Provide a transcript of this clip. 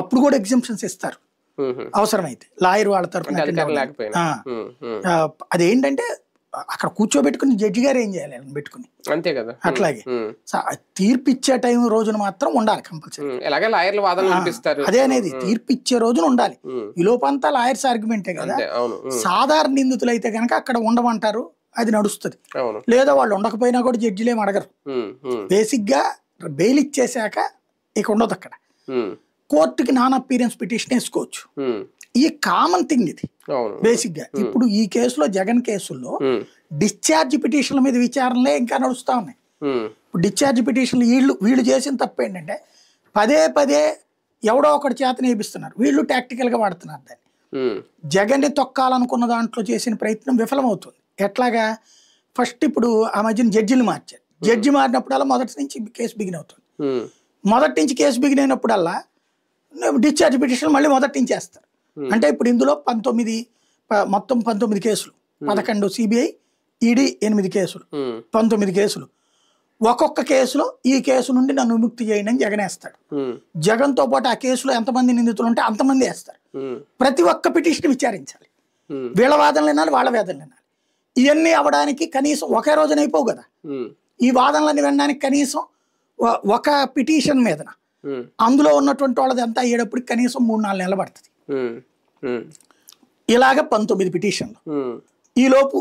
అప్పుడు కూడా ఎగ్జామ్షన్స్ ఇస్తారు అవసరమైతే లాయర్ వాళ్ళ తరఫున. అదేంటంటే అక్కడ కూర్చోబెట్టుకుని జడ్జి గారు ఏం చేయాలి పెట్టుకుని, అంతే కదా. అట్లాగే తీర్పు ఇచ్చే టైం రోజున మాత్రం ఉండాలి కంపల్సరీ. అదే అనేది తీర్పు ఇచ్చే రోజున ఉండాలి. ఈ లోపంతా లాయర్స్ ఆర్గ్యుమెంటే కదా. సాధారణ నిందితులు అయితే కనుక అక్కడ ఉండమంటారు, అది నడుస్తుంది. లేదా వాళ్ళు ఉండకపోయినా కూడా జడ్జిలేం అడగరు. బేసిక్ గా బెయిల్ ఇచ్చేసాక ఇక ఉండదు అక్కడ. కోర్టుకి నాన్ అపీరెన్స్ పిటిషన్ వేసుకోవచ్చు. ఈ కామన్ థింగ్ ఇది బేసిక్ గా. ఇప్పుడు ఈ కేసులో జగన్ కేసుల్లో డిశ్చార్జ్ పిటిషన్ల మీద విచారణలే ఇంకా నడుస్తా ఉన్నాయి. ఇప్పుడు డిశ్చార్జ్ పిటిషన్లు వీళ్ళు చేసిన తప్పు ఏంటంటే పదే పదే ఎవడో ఒకటి చేతనే వేపిస్తున్నారు. వీళ్ళు టాక్టికల్ గా వాడుతున్నారు దాన్ని. జగన్ ని తొక్కాలనుకున్న దాంట్లో చేసిన ప్రయత్నం విఫలమవుతుంది. ఎట్లాగా ఫస్ట్ ఇప్పుడు ఆ మధ్యన జడ్జిలు మార్చారు. జడ్జి మారినప్పుడల్లా మొదటి నుంచి కేసు బిగిన్ అవుతుంది. మొదటి నుంచి కేసు బిగిన్ అయినప్పుడల్లా డిశ్చార్జ్ పిటిషన్ మళ్ళీ మొదటి నుంచి వేస్తారు. అంటే ఇప్పుడు ఇందులో మొత్తం 19 కేసులు, 11 సిబిఐ, ఈడీ 8 కేసులు, 19 కేసులు. ఒక్కొక్క కేసులో ఈ కేసు నుండి నన్ను విముక్తి చేయండి అని జగన్ వేస్తాడు. జగన్ తో పాటు ఆ కేసులో ఎంతమంది నిందితులు ఉంటే అంతమంది వేస్తారు. ప్రతి ఒక్క పిటిషన్ విచారించాలి. వీళ్ళ వాదనలు వినాలి, వాళ్ళ వాదనలు వినాలి. ఇవన్నీ అవ్వడానికి కనీసం ఒకే రోజున అయిపోవు కదా. ఈ వాదనలన్నీ వినడానికి కనీసం ఒక పిటిషన్ మీదన అందులో ఉన్నటువంటి వాళ్ళది అంతా అయ్యేటప్పుడు కనీసం 3-4 నెలలు పడుతుంది. ఇలాగ 19 పిటిషన్లు. ఈ లోపు